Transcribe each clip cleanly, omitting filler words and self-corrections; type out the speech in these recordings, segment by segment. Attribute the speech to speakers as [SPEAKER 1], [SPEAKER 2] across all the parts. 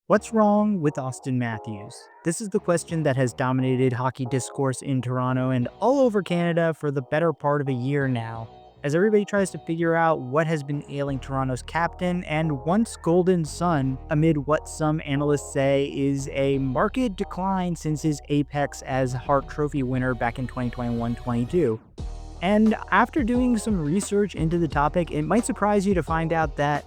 [SPEAKER 1] What's wrong with Auston Matthews? This is the question that has dominated hockey discourse in Toronto and all over Canada for the better part of a year now, as everybody tries to figure out what has been ailing Toronto's captain and once golden son amid what some analysts say is a marked decline since his apex as Hart Trophy winner back in 2021-22. And after doing some research into the topic, it might surprise you to find out that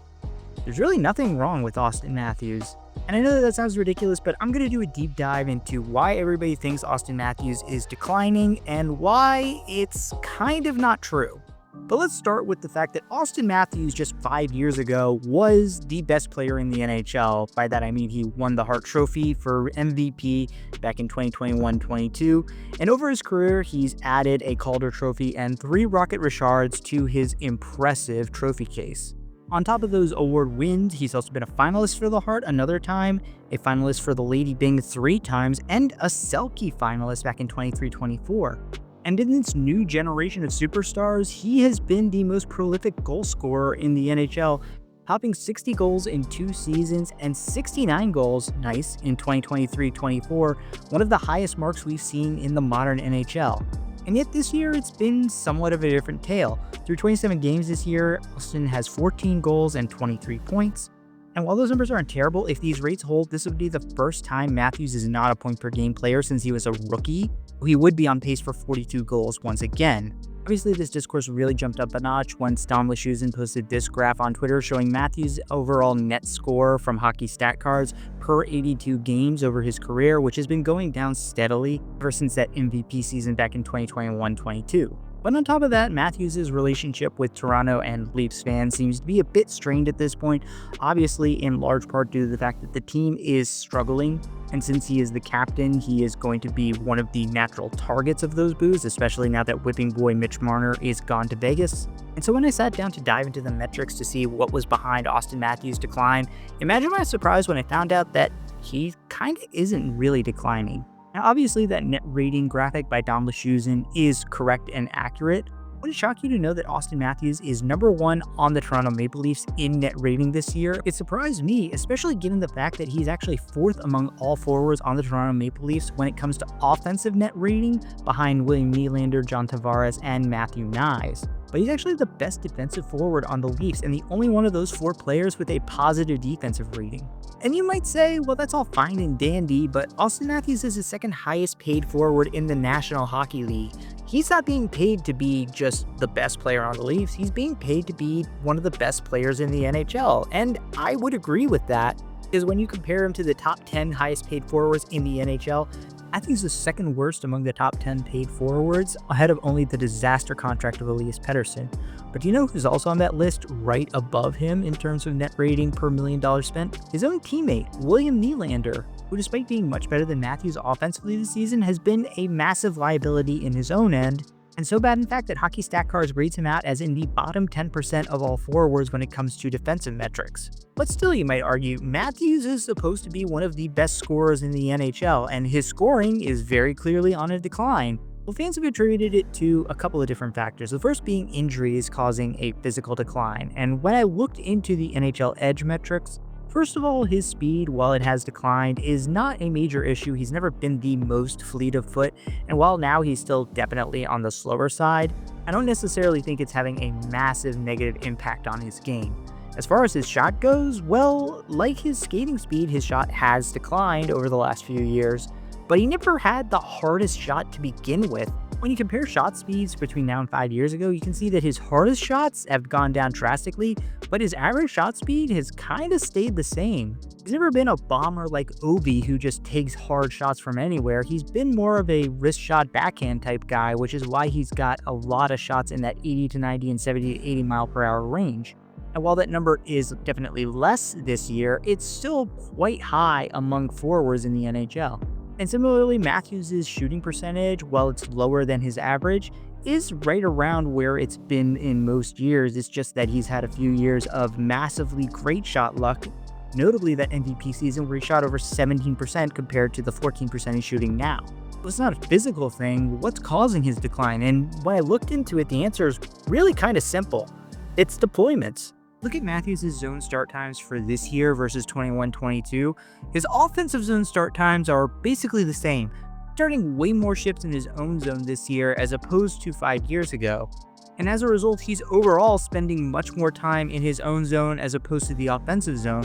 [SPEAKER 1] there's really nothing wrong with Auston Matthews. And I know that sounds ridiculous, but I'm going to do a deep dive into why everybody thinks Auston Matthews is declining and why it's kind of not true. But let's start with the fact that Auston Matthews just 5 years ago was the best player in the NHL. By that I mean he won the Hart Trophy for MVP back in 2021-22. And over his career, he's added a Calder Trophy and 3 Rocket Richards to his impressive trophy case. On top of those award wins, he's also been a finalist for the Hart another time, a finalist for the Lady Byng 3 times, and a Selke finalist back in 23-24. And in this new generation of superstars, he has been the most prolific goal scorer in the NHL, topping 60 goals in 2 seasons and 69 goals, nice, in 2023-24, one of the highest marks we've seen in the modern NHL. And yet this year, it's been somewhat of a different tale. Through 27 games this year, Auston has 14 goals and 23 points. And while those numbers aren't terrible, if these rates hold, this would be the first time Matthews is not a point-per-game player since he was a rookie. He would be on pace for 42 goals once again. Obviously, this discourse really jumped up a notch once Dom Leshuzin posted this graph on Twitter showing Matthews' overall net score from hockey stat cards per 82 games over his career, which has been going down steadily ever since that MVP season back in 2021-22. But on top of that, Matthews' relationship with Toronto and Leafs fans seems to be a bit strained at this point, obviously in large part due to the fact that the team is struggling, and since he is the captain, he is going to be one of the natural targets of those boos, especially now that whipping boy Mitch Marner is gone to Vegas. And so when I sat down to dive into the metrics to see what was behind Auston Matthews' decline, imagine my surprise when I found out that he kind of isn't really declining. Now, obviously, that net rating graphic by Dom Leshuzin is correct and accurate. Would it shock you to know that Auston Matthews is number 1 on the Toronto Maple Leafs in net rating this year? It surprised me, especially given the fact that he's actually 4th among all forwards on the Toronto Maple Leafs when it comes to offensive net rating, behind William Nylander, John Tavares, and Matthew Knies. But he's actually the best defensive forward on the Leafs and the only one of those 4 players with a positive defensive rating. And you might say, well, that's all fine and dandy, but Auston Matthews is the second highest paid forward in the National Hockey League. He's not being paid to be just the best player on the Leafs. He's being paid to be one of the best players in the NHL. And I would agree with that, because when you compare him to the top 10 highest paid forwards in the NHL, I think he's the second worst among the top 10 paid forwards, ahead of only the disaster contract of Elias Pettersson. But do you know who's also on that list right above him in terms of net rating per $1 million spent? His own teammate, William Nylander, who despite being much better than Matthews offensively this season, has been a massive liability in his own end, and so bad in fact that Hockey Stat Cards grades him out as in the bottom 10% of all forwards when it comes to defensive metrics. But still, you might argue, Matthews is supposed to be one of the best scorers in the NHL, and his scoring is very clearly on a decline. Well, fans have attributed it to a couple of different factors, the first being injuries causing a physical decline. And when I looked into the NHL Edge metrics, first of all, his speed, while it has declined, is not a major issue. He's never been the most fleet of foot, and while now he's still definitely on the slower side, I don't necessarily think it's having a massive negative impact on his game. As far as his shot goes, well, like his skating speed, his shot has declined over the last few years, but he never had the hardest shot to begin with. When you compare shot speeds between now and 5 years ago, you can see that his hardest shots have gone down drastically, but his average shot speed has kind of stayed the same. He's never been a bomber like Ovi who just takes hard shots from anywhere. He's been more of a wrist shot backhand type guy, which is why he's got a lot of shots in that 80 to 90 and 70 to 80 mile per hour range. And while that number is definitely less this year, it's still quite high among forwards in the NHL. And similarly, Matthews' shooting percentage, while it's lower than his average, is right around where it's been in most years. It's just that he's had a few years of massively great shot luck, notably that MVP season where he shot over 17% compared to the 14% he's shooting now. But it's not a physical thing. What's causing his decline? And when I looked into it, the answer is really kind of simple. It's deployments. Look at Matthews' zone start times for this year versus 21-22. His offensive zone start times are basically the same, starting way more shifts in his own zone this year as opposed to 5 years ago. And as a result, he's overall spending much more time in his own zone as opposed to the offensive zone.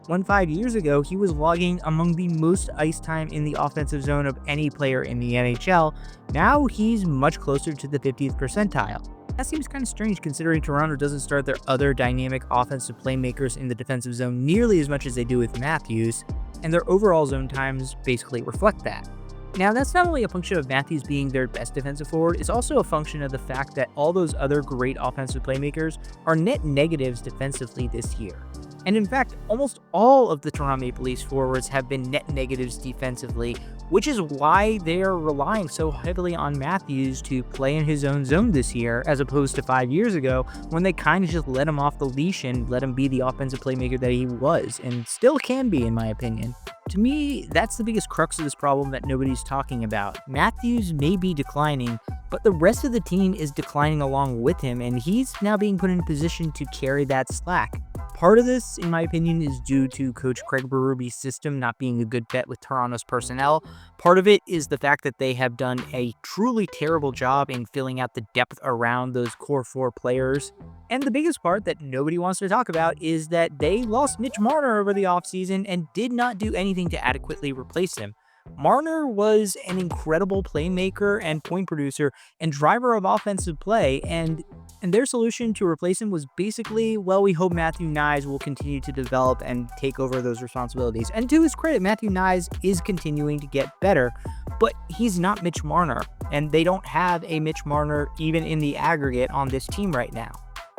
[SPEAKER 1] When 5 years ago, he was logging among the most ice time in the offensive zone of any player in the NHL. Now he's much closer to the 50th percentile. That seems kind of strange considering Toronto doesn't start their other dynamic offensive playmakers in the defensive zone nearly as much as they do with Matthews, and their overall zone times basically reflect that. Now, that's not only a function of Matthews being their best defensive forward, it's also a function of the fact that all those other great offensive playmakers are net negatives defensively this year. And in fact, almost all of the Toronto Maple Leafs forwards have been net negatives defensively, which is why they are relying so heavily on Matthews to play in his own zone this year, as opposed to 5 years ago when they kind of just let him off the leash and let him be the offensive playmaker that he was, and still can be, in my opinion. To me, that's the biggest crux of this problem that nobody's talking about. Matthews may be declining, but the rest of the team is declining along with him, and he's now being put in a position to carry that slack. Part of this, in my opinion, is due to Coach Craig Berube's system not being a good bet with Toronto's personnel. Part of it is the fact that they have done a truly terrible job in filling out the depth around those core 4 players. And the biggest part that nobody wants to talk about is that they lost Mitch Marner over the offseason and did not do anything to adequately replace him. Marner was an incredible playmaker and point producer and driver of offensive play, and their solution to replace him was basically, well, we hope Matthew Knies will continue to develop and take over those responsibilities. And to his credit, Matthew Knies is continuing to get better, but he's not Mitch Marner, and they don't have a Mitch Marner even in the aggregate on this team right now.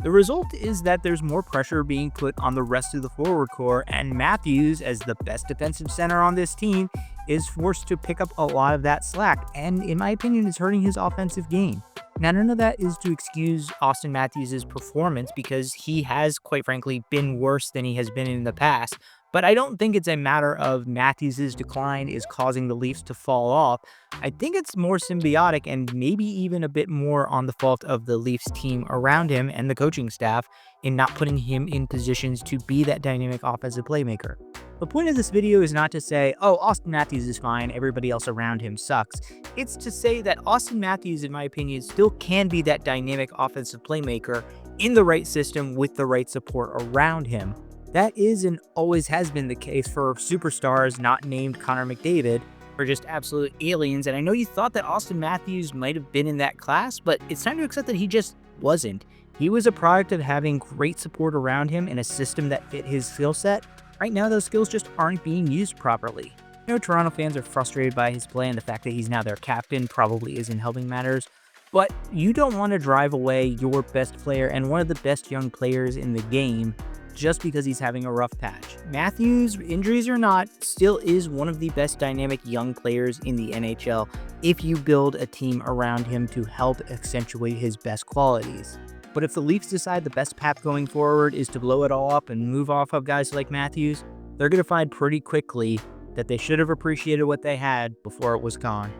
[SPEAKER 1] The result is that there's more pressure being put on the rest of the forward core, and Matthews, as the best defensive center on this team, is forced to pick up a lot of that slack, and in my opinion, is hurting his offensive game. Now, none of that is to excuse Auston Matthews' performance, because he has, quite frankly, been worse than he has been in the past. But I don't think it's a matter of Matthews' decline is causing the Leafs to fall off. I think it's more symbiotic and maybe even a bit more on the fault of the Leafs team around him and the coaching staff in not putting him in positions to be that dynamic offensive playmaker. The point of this video is not to say, oh, Auston Matthews is fine, everybody else around him sucks. It's to say that Auston Matthews, in my opinion, still can be that dynamic offensive playmaker in the right system with the right support around him. That is and always has been the case for superstars not named Connor McDavid, or just absolute aliens. And I know you thought that Auston Matthews might have been in that class, but it's time to accept that he just wasn't. He was a product of having great support around him in a system that fit his skill set. Right now, those skills just aren't being used properly. I know Toronto fans are frustrated by his play, and the fact that he's now their captain probably isn't helping matters. But you don't want to drive away your best player and one of the best young players in the game just because he's having a rough patch. Matthews, injuries or not, still is one of the best dynamic young players in the NHL if you build a team around him to help accentuate his best qualities. But if the Leafs decide the best path going forward is to blow it all up and move off of guys like Matthews, they're going to find pretty quickly that they should have appreciated what they had before it was gone.